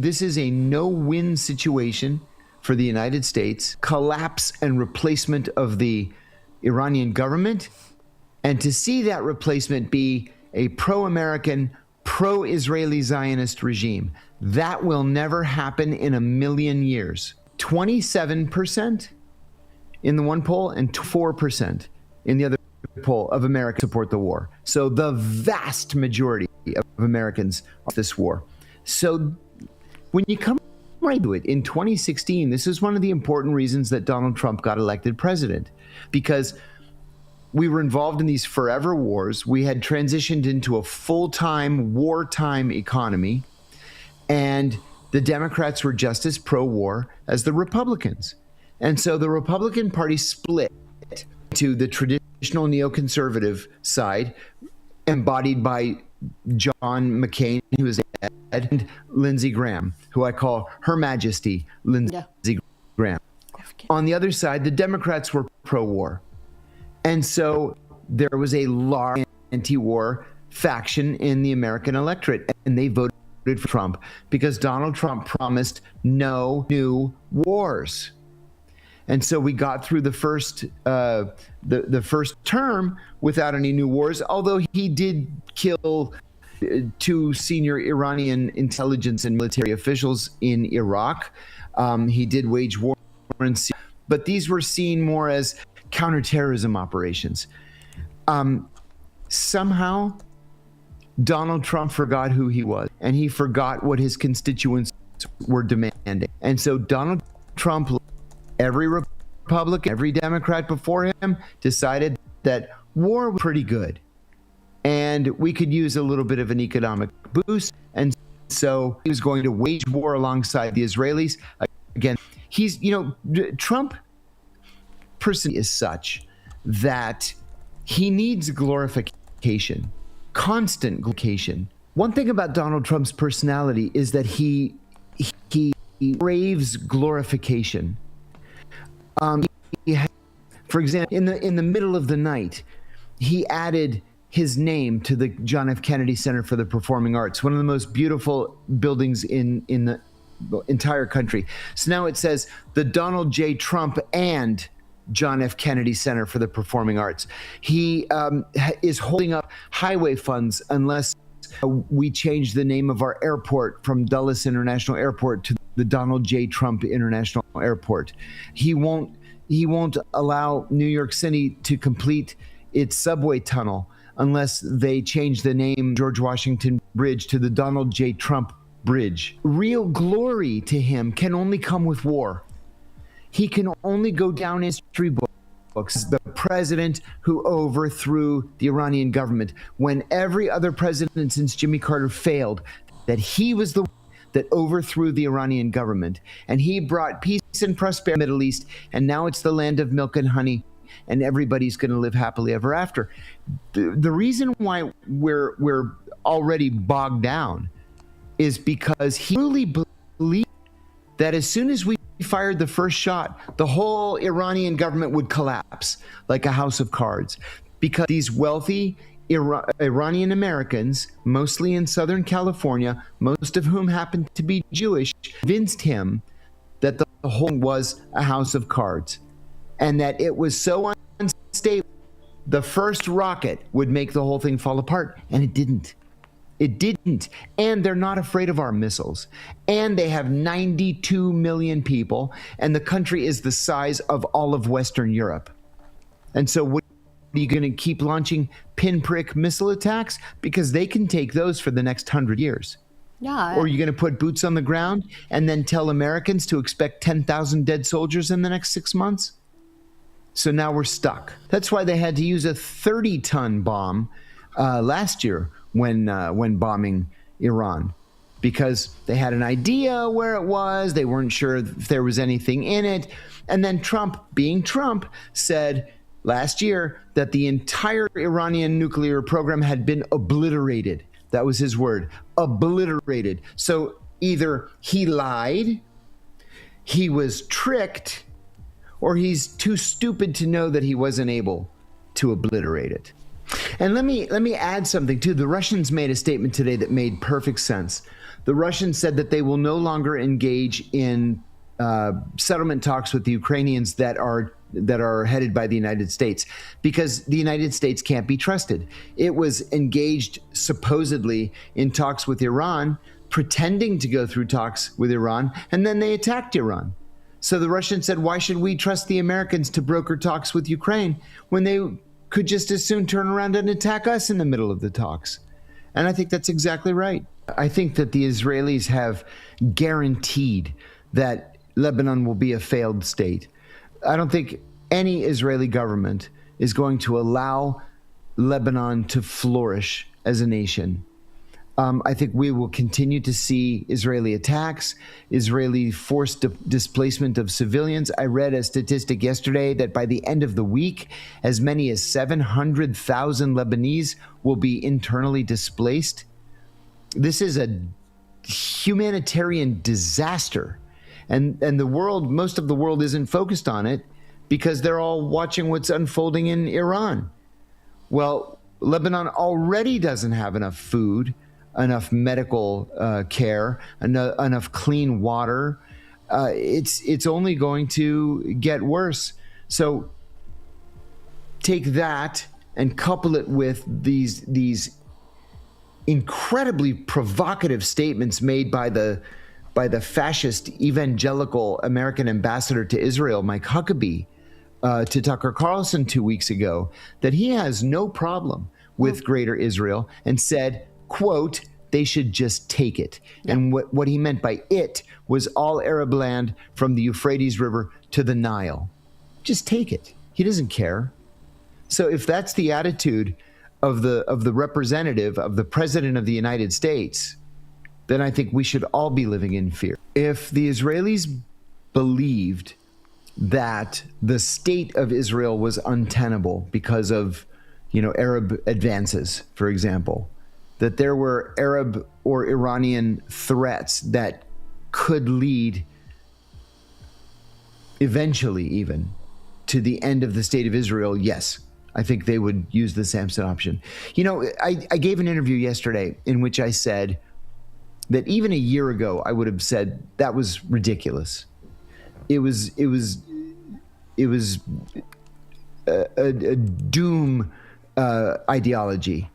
this is a no-win situation for the United States, collapse and replacement of the Iranian government, and to see that replacement be a pro-American, pro-Israeli Zionist regime. That will never happen in a million years. 27% in the one poll and 4% in the other poll of Americans support the war. So the vast majority of Americans are this war. So when you come right to it, in 2016, this is one of the important reasons that Donald Trump got elected president, because we were involved in these forever wars. We had transitioned into a full-time wartime economy, and the Democrats were just as pro-war as the Republicans. And so the Republican Party split to the traditional neoconservative side, embodied by John McCain, who is dead, and Lindsey Graham, who I call Her Majesty Lindsey Graham. On the other side, the Democrats were pro-war. And so there was a large anti-war faction in the American electorate, and they voted for Trump because Donald Trump promised no new wars. And so we got through the first term without any new wars, although he did kill 2 senior Iranian intelligence and military officials in Iraq. He did wage war in Syria, but these were seen more as counterterrorism operations. Somehow, Donald Trump forgot who he was, and he forgot what his constituents were demanding. And so Donald Trump, every Republican, every Democrat before him, decided that war was pretty good, and we could use a little bit of an economic boost. And so he was going to wage war alongside the Israelis. Again, Trump person is such that he needs glorification, constant glorification. One thing about Donald Trump's personality is that he craves glorification. For example, in the middle of the night, he added his name to the John F. Kennedy Center for the Performing Arts, one of the most beautiful buildings in the entire country. So now it says the Donald J. Trump and John F. Kennedy Center for the Performing Arts. He is holding up highway funds unless we change the name of our airport from Dulles International Airport to the Donald J. Trump International Airport. He won't allow New York City to complete its subway tunnel unless they change the name George Washington Bridge to the Donald J. Trump Bridge. Real glory to him can only come with war. He can only go down in history books as the president who overthrew the Iranian government, when every other president since Jimmy Carter failed, that he was the one that overthrew the Iranian government. And he brought peace and prosperity in the Middle East, and now it's the land of milk and honey, and everybody's going to live happily ever after. The reason why we're already bogged down is because he really believed that as soon as we fired the first shot, the whole Iranian government would collapse like a house of cards, because these wealthy Iranian Americans, mostly in Southern California, most of whom happened to be Jewish, convinced him that the whole thing was a house of cards, and that it was so unstable, the first rocket would make the whole thing fall apart, and it didn't. It didn't. And they're not afraid of our missiles. And they have 92 million people, and the country is the size of all of Western Europe. And so what are you going to keep launching pinprick missile attacks? Because they can take those for the next 100 years. Yeah. Or are you going to put boots on the ground and then tell Americans to expect 10,000 dead soldiers in the next 6 months? So now we're stuck. That's why they had to use a 30-ton bomb last year when bombing Iran, because they had an idea where it was. They weren't sure if there was anything in it. And then Trump, being Trump, said last year that the entire Iranian nuclear program had been obliterated. That was his word, obliterated. So either he lied, he was tricked, or he's too stupid to know that he wasn't able to obliterate it. And let me add something too. The Russians made a statement today that made perfect sense. The Russians said that they will no longer engage in settlement talks with the Ukrainians that are headed by the United States, because the United States can't be trusted. It was engaged supposedly in talks with Iran, pretending to go through talks with Iran, and then they attacked Iran. So the Russians said, why should we trust the Americans to broker talks with Ukraine when they could just as soon turn around and attack us in the middle of the talks? And I think that's exactly right. I think that the Israelis have guaranteed that Lebanon will be a failed state. I don't think any Israeli government is going to allow Lebanon to flourish as a nation. I think we will continue to see Israeli attacks, Israeli forced displacement of civilians. I read a statistic yesterday that by the end of the week, as many as 700,000 Lebanese will be internally displaced. This is a humanitarian disaster. And the world, most of the world isn't focused on it because they're all watching what's unfolding in Iran. Well, Lebanon already doesn't have enough food, enough medical care, enough clean water. It's only going to get worse. So take that and couple it with these incredibly provocative statements made by the fascist evangelical American ambassador to Israel, Mike Huckabee, to Tucker Carlson 2 weeks ago, that he has no problem with Greater Israel, and said, quote, they should just take it. Yeah. And what he meant by it was all Arab land from the Euphrates River to the Nile. Just take it. He doesn't care. So if that's the attitude of the representative, of the president of the United States, then I think we should all be living in fear. If the Israelis believed that the state of Israel was untenable because of, Arab advances, for example, that there were Arab or Iranian threats that could lead eventually even to the end of the state of Israel, yes, I think they would use the Samson option. I gave an interview yesterday in which I said that even a year ago, I would have said that was ridiculous. It was a doom ideology.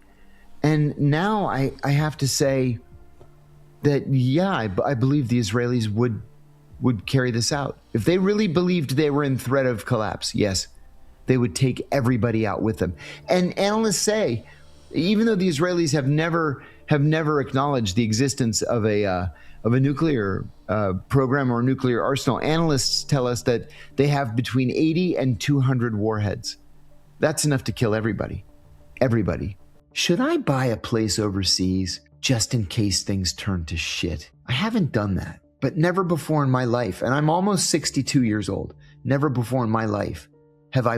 And now I have to say that, yeah, I believe the Israelis would carry this out. If they really believed they were in threat of collapse, yes, they would take everybody out with them. And analysts say, even though the Israelis have never acknowledged the existence of a nuclear program or nuclear arsenal, analysts tell us that they have between 80 and 200 warheads. That's enough to kill everybody. Everybody. Should I buy a place overseas just in case things turn to shit? I haven't done that, but never before in my life, and I'm almost 62 years old, never before in my life have I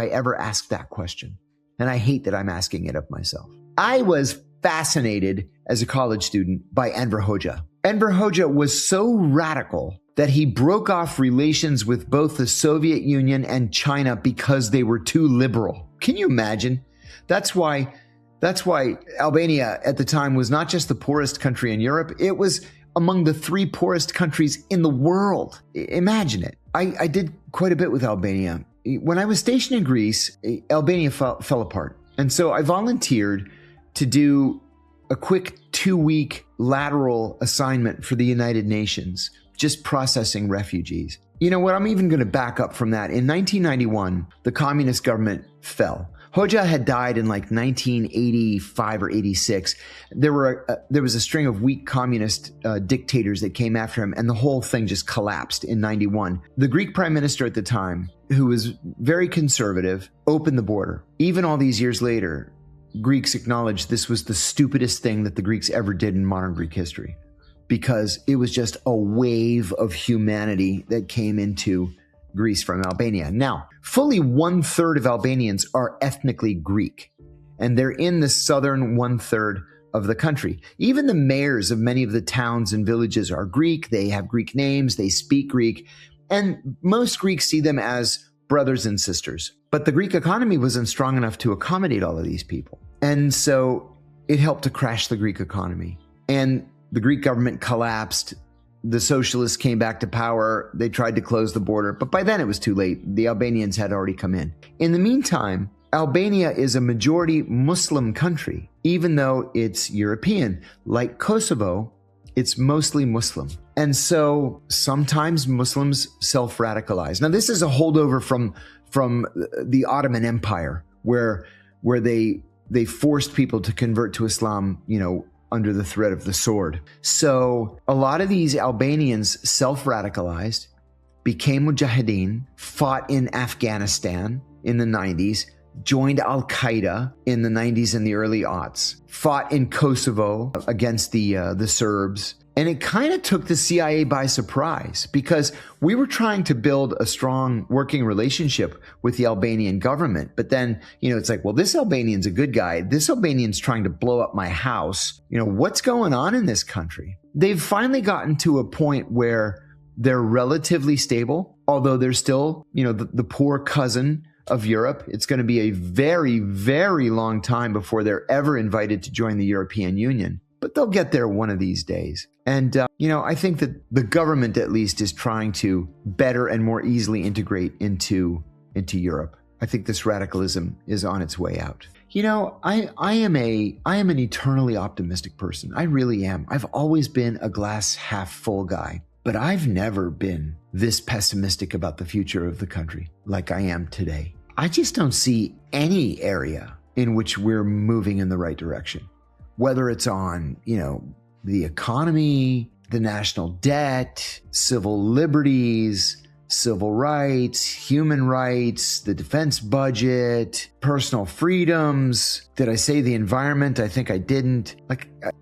ever asked that question. And I hate that I'm asking it of myself. I was fascinated as a college student by Enver Hoxha. Enver Hoxha was so radical that he broke off relations with both the Soviet Union and China because they were too liberal. Can you imagine? That's why Albania at the time was not just the poorest country in Europe, it was among the 3 poorest countries in the world. Imagine it. I did quite a bit with Albania. When I was stationed in Greece, Albania fell apart. And so I volunteered to do a quick 2-week lateral assignment for the United Nations, just processing refugees. You know what? I'm even going to back up from that. In 1991, the communist government fell. Hoxha had died in like 1985 or 86. There was a string of weak communist dictators that came after him, and the whole thing just collapsed in 91. The Greek prime minister at the time, who was very conservative, opened the border. Even all these years later, Greeks acknowledged this was the stupidest thing that the Greeks ever did in modern Greek history, because it was just a wave of humanity that came into Greece from Albania. Now, fully 1/3 of Albanians are ethnically Greek, and they're in the southern 1/3 of the country. Even the mayors of many of the towns and villages are Greek. They have Greek names. They speak Greek. And most Greeks see them as brothers and sisters. But the Greek economy wasn't strong enough to accommodate all of these people. And so it helped to crash the Greek economy. And the Greek government collapsed. The socialists came back to power. They tried to close the border, but by then it was too late. The Albanians had already come in. In the meantime, Albania is a majority Muslim country, even though it's European. Like Kosovo, it's mostly Muslim. And so sometimes Muslims self-radicalize. Now, this is a holdover from the Ottoman Empire, where they forced people to convert to Islam, under the threat of the sword. So a lot of these Albanians self-radicalized, became mujahideen, fought in Afghanistan in the 90s, joined Al-Qaeda in the 90s and the early aughts, fought in Kosovo against the Serbs. And it kind of took the CIA by surprise, because we were trying to build a strong working relationship with the Albanian government. But then, it's like, well, this Albanian's a good guy. This Albanian's trying to blow up my house. What's going on in this country? They've finally gotten to a point where they're relatively stable, although they're still, the poor cousin of Europe. It's going to be a very, very long time before they're ever invited to join the European Union. But they'll get there one of these days. And, I think that the government, at least, is trying to better and more easily integrate into Europe. I think this radicalism is on its way out. I am an eternally optimistic person. I really am. I've always been a glass half full guy, but I've never been this pessimistic about the future of the country like I am today. I just don't see any area in which we're moving in the right direction. Whether it's on, the economy, the national debt, civil liberties, civil rights, human rights, the defense budget, personal freedoms. Did I say the environment? I think I didn't.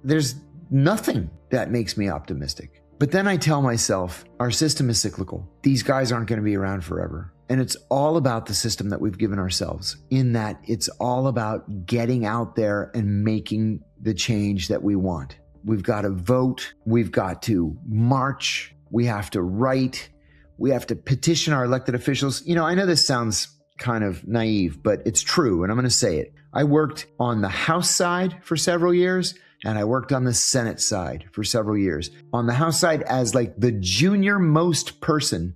There's nothing that makes me optimistic. But then I tell myself, our system is cyclical. These guys aren't going to be around forever. And it's all about the system that we've given ourselves, in that it's all about getting out there and making the change that we want. We've got to vote. We've got to march. We have to write. We have to petition our elected officials. I know this sounds kind of naive, but it's true. And I'm going to say it. I worked on the House side for several years, and I worked on the Senate side for several years. On the House side, as the junior most person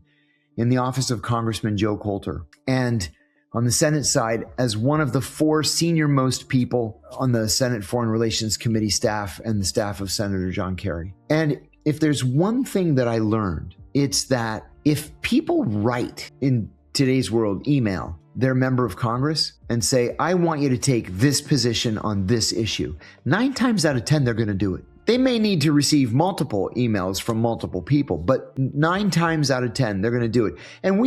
in the office of Congressman Joe Coulter, and on the Senate side as one of the 4 senior most people on the Senate Foreign Relations Committee staff and the staff of Senator John Kerry. And if there's one thing that I learned, it's that if people write in today's world, email their member of Congress and say, I want you to take this position on this issue, 9 times out of 10, they're going to do it. They may need to receive multiple emails from multiple people, but 9 times out of 10, they're going to do it. And I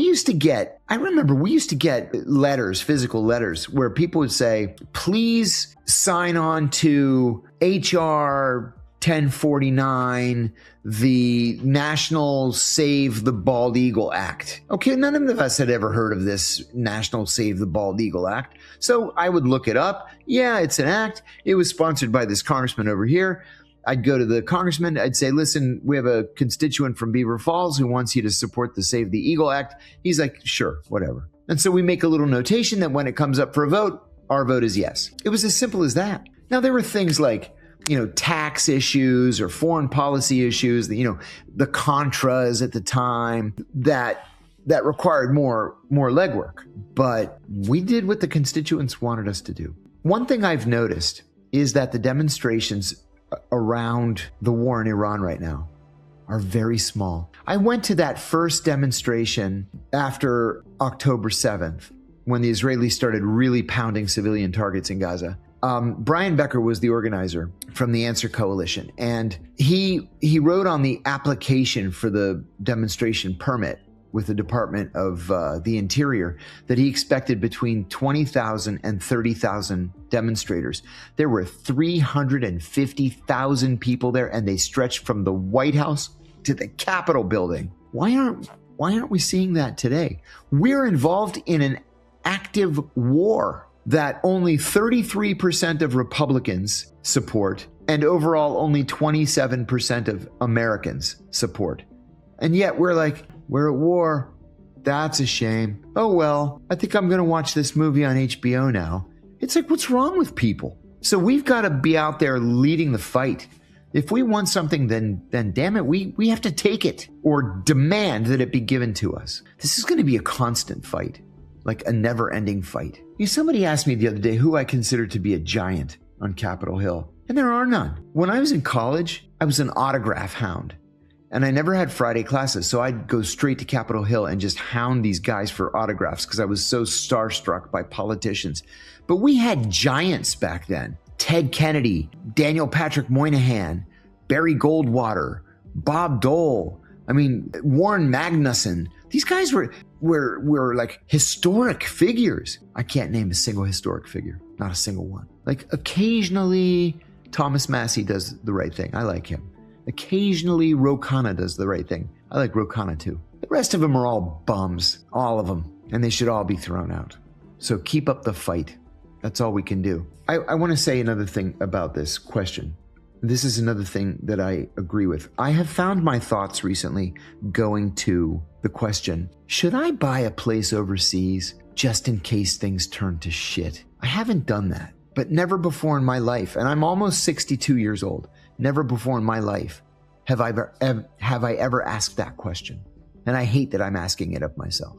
remember we used to get letters, physical letters, where people would say, please sign on to HR 1049, the National Save the Bald Eagle Act. Okay, none of us had ever heard of this National Save the Bald Eagle Act. So I would look it up. Yeah, it's an act. It was sponsored by this congressman over here. I'd go to the congressman. I'd say, listen, we have a constituent from Beaver Falls who wants you to support the Save the Eagle Act. He's like, sure, whatever. And so we make a little notation that when it comes up for a vote, our vote is yes. It was as simple as that. Now, there were things like, tax issues or foreign policy issues, the Contras at the time that required more legwork. But we did what the constituents wanted us to do. One thing I've noticed is that the demonstrations around the war in Iran right now are very small. I went to that first demonstration after October 7th, when the Israelis started really pounding civilian targets in Gaza. Brian Becker was the organizer from the Answer Coalition, and he wrote on the application for the demonstration permit with the Department of the Interior that he expected between 20,000 and 30,000 demonstrators. There were 350,000 people there, and they stretched from the White House to the Capitol building. Why aren't we seeing that today? We're involved in an active war that only 33% of Republicans support, and overall only 27% of Americans support. And yet we're at war. That's a shame. Oh, well, I think I'm going to watch this movie on HBO now. It's like, what's wrong with people? So we've got to be out there leading the fight. If we want something, then damn it, we have to take it or demand that it be given to us. This is going to be a constant fight, like a never-ending fight. Somebody asked me the other day who I consider to be a giant on Capitol Hill, and there are none. When I was in college, I was an autograph hound, and I never had Friday classes, so I'd go straight to Capitol Hill and just hound these guys for autographs because I was so starstruck by politicians. But we had giants back then. Ted Kennedy, Daniel Patrick Moynihan, Barry Goldwater, Bob Dole, Warren Magnuson. These guys were like historic figures. I can't name a single historic figure, not a single one. Like occasionally Thomas Massey does the right thing. I like him. Occasionally Ro Khanna does the right thing. I like Ro Khanna too. The rest of them are all bums, all of them, and they should all be thrown out. So keep up the fight. That's all we can do. I want to say another thing about this question. This is another thing that I agree with. I have found my thoughts recently going to the question, should I buy a place overseas just in case things turn to shit? I haven't done that, but never before in my life, and I'm almost 62 years old, never before in my life have I ever asked that question. And I hate that I'm asking it of myself.